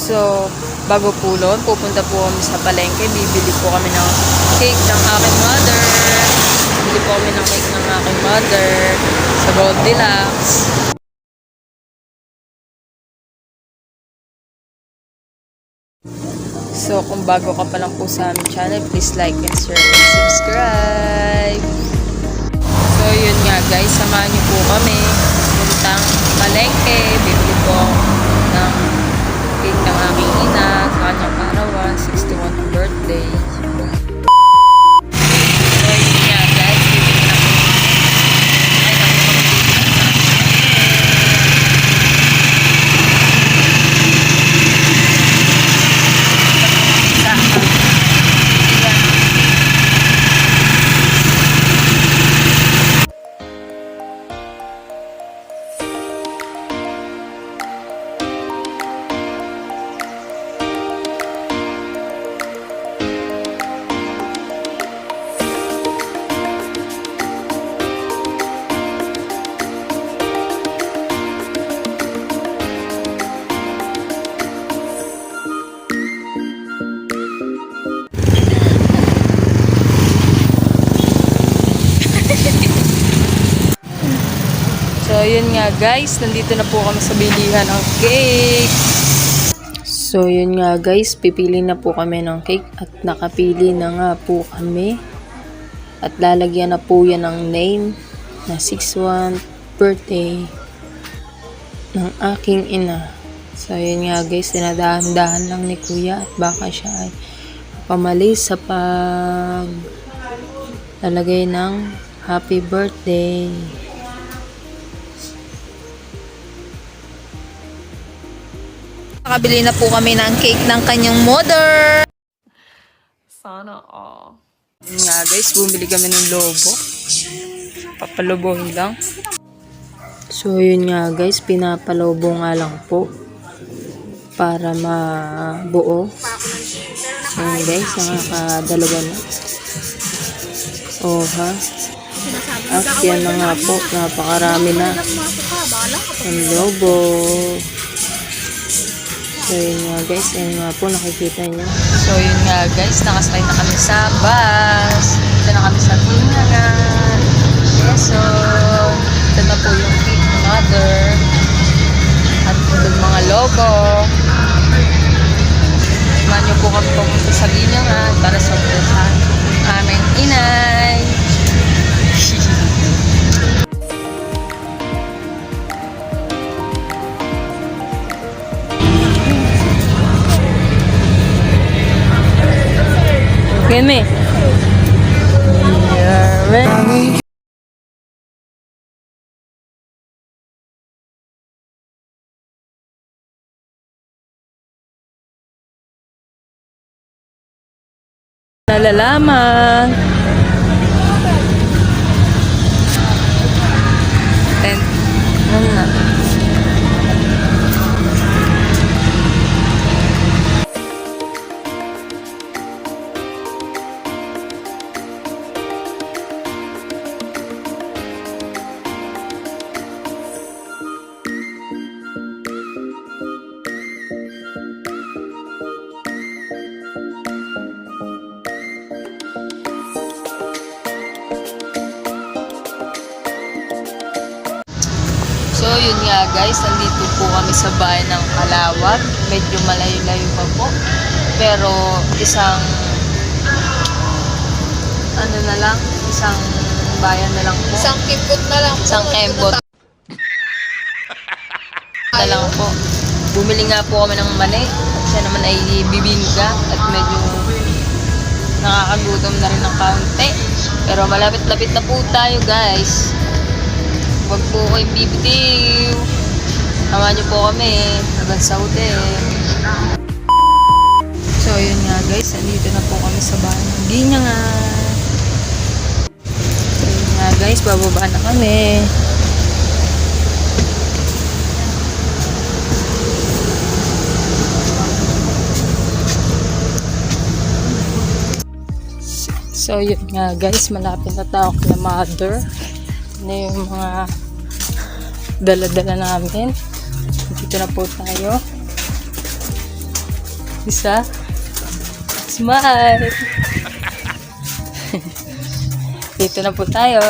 So, bago po nun, pupunta po kami sa palengke. Bibili po kami ng cake ng aking mother. Bibili po kami ng cake ng aking mother sa Goldilocks. So, kung bago ka pa lang po sa aming channel, please like and share and subscribe. So, yun nga guys, samahan niyo po kami puntang palengke. Bibili po ng cake ng aking ina sa kanyang parawan, 61th birthday. So, yun nga guys, bibili na po. So, yun nga guys, nandito na po kami sa bilihan ng cake. So, yun nga guys, pipili na po kami ng cake at nakapili na nga po kami. At lalagyan na po yan ng name na 61st birthday ng aking ina. So, yun nga guys, dinadahan-dahan lang ni kuya at baka siya ay pamali sa pag lalagay ng happy birthday. Nakabili na po kami ng cake ng kanyang mother. Sana all. Yun nga guys, bumili kami ng lobo. Papalubohin lang. So yun nga guys, pinapalobo nga lang po para mabuo. Yun guys, nakakadalawa na. Oh ha. At yan na nga po, napakarami na. Ang lobo. So yun nga guys, yun nga po nakikita nyo. So yun nga guys, nakasakay na kami sa bus. Ito na kami sa Tinangan. Quezon. Ito na po yung cake ng mother. At yung mga logo. Samahan nyo po kami pumunta sa Tinangan para sa aming inay. Gini. Nalalaman. So, yun nga guys, nandito po kami sa bayan ng Kalawag. Medyo malayo-layo pa po. Pero, isang bayan na lang po. Isang kimpot na lang po. Isang kembot na lang po. Bumili nga po kami ng mani. At siya naman ay bibingka. At medyo nakakagutom na rin ng kaunti. Pero malapit-lapit na po tayo guys. Huwag po kayong bibitiw. Samahan niyo po kami hanggang sa hotel. So, yun nga guys. Nandito na po kami sa bahay ng Ginyangan. So, yun nga guys. Bababa na kami. So, yun nga guys. Malapit na tayo kay mother. Na yung mga dala-dala namin. Dito na po tayo. Isa. Smile. Dito na po tayo.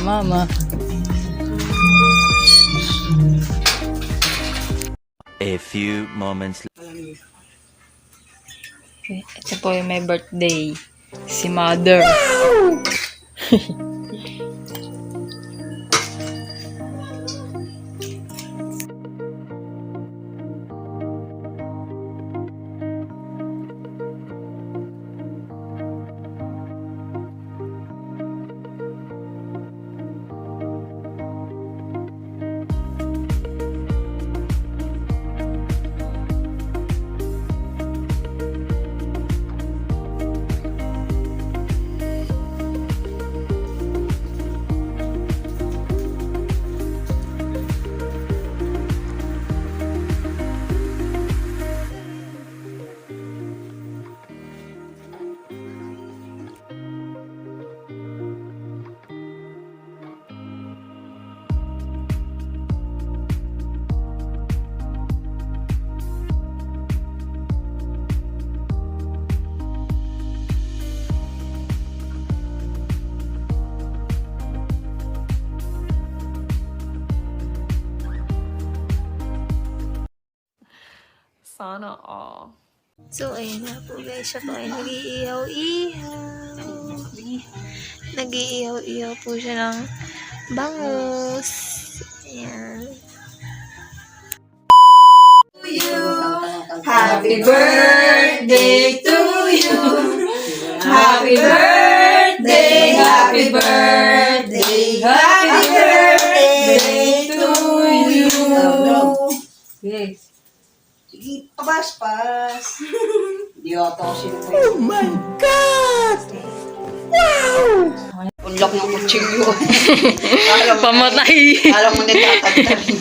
Mama. A few moments Okay, ito po yung may birthday. Si Mother. Sana all. So, ayun na po guys. Siya po ay nag-iihaw-ihaw. Nag-iihaw-ihaw po siya ng bangus. Ayan. Happy birthday to you. Happy birthday, happy birthday, happy birthday to you. Yes. Sige, pas. Di ata ako sinuwi. Oh my God! Wow! Unlock ng kutsilyo. Pamatay. Alam mo na tatagdalin.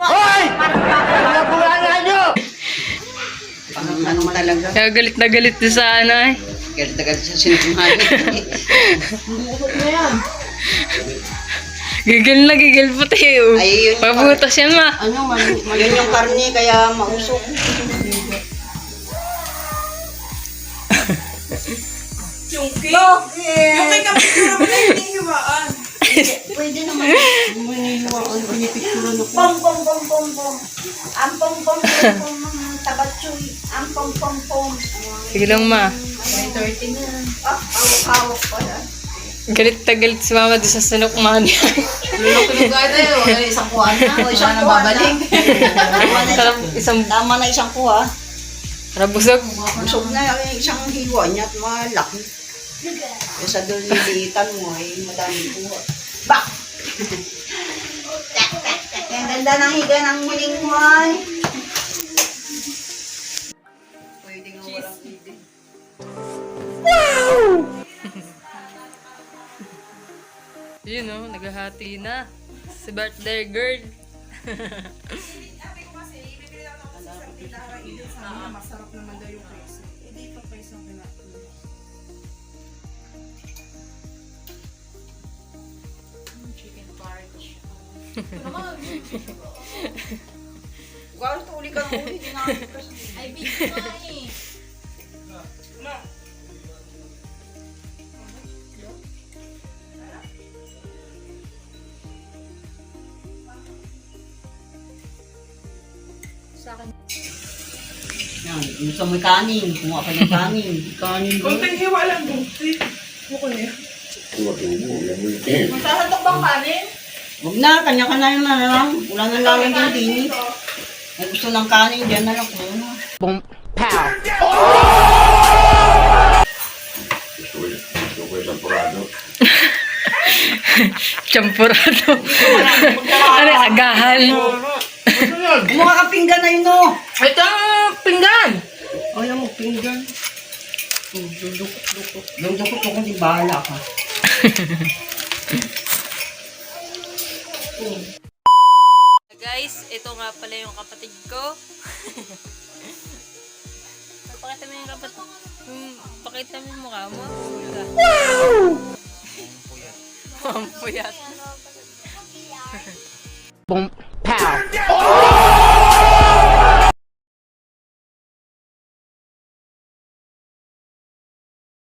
Hoy! Ano talaga? Kaya galit na galit din sa ano eh. Galit na galit sa sinungaling. Gigil na gigil puti oh. Ay, yun yung Pabutas yan ma. Yun yung karne, kaya mausok. Yung cake. Yung cake ang picture mo na hindi hiwaan. Pwede naman. Pinipicturan ako. Pom pom pom pom pom. Ang pom pom pom pom tabatsoy. Ang pom pom pom. Sige lang ma. Hawak pa na. Galit na galit si mama doon sa sunukman. Tulog-tulog tayo. Isang kuha na. Isang na babalik. Isang Tama na isang kuha. busog. Busog na yung isang hiwa niya at malaki. Kaya sa doon nilitan mo ay madami kuha. Bak! Ang ganda ng higa ng muling mo ay. Pwede nga walang hindi. Yun oh, naghahati na. Si birthday girl. Masarap naman daw yung cake. Hindi pa price ng pinatuloy. Chicken porridge. Huwag ito uli ka ng uli. Ay, bigyan nga eh. Yan, gusto mo kanin. Kumuha ka ng kanin. Kanin ba? Kunting hiwa lang doon. Buko na yan. Masasatok bang kanin? Huwag na, kanya-kanya na lang. Wala nang lalagyan din. Kung gusto ng kanin, dyan na lang. Boom, pow! Champurado. Ano, agahan. Kumuha ka pinggan na yun, no? Ito, pinggan. Ayaw mo, pinggan. Dudukot-dukot. Dudukot-dukot, di bahala ka. guys, ito nga pala yung kapatid ko. Pakita mo yung kapatid. Pakita mo yung mukha mo. Wow! Ang puyat. Ano, Pum.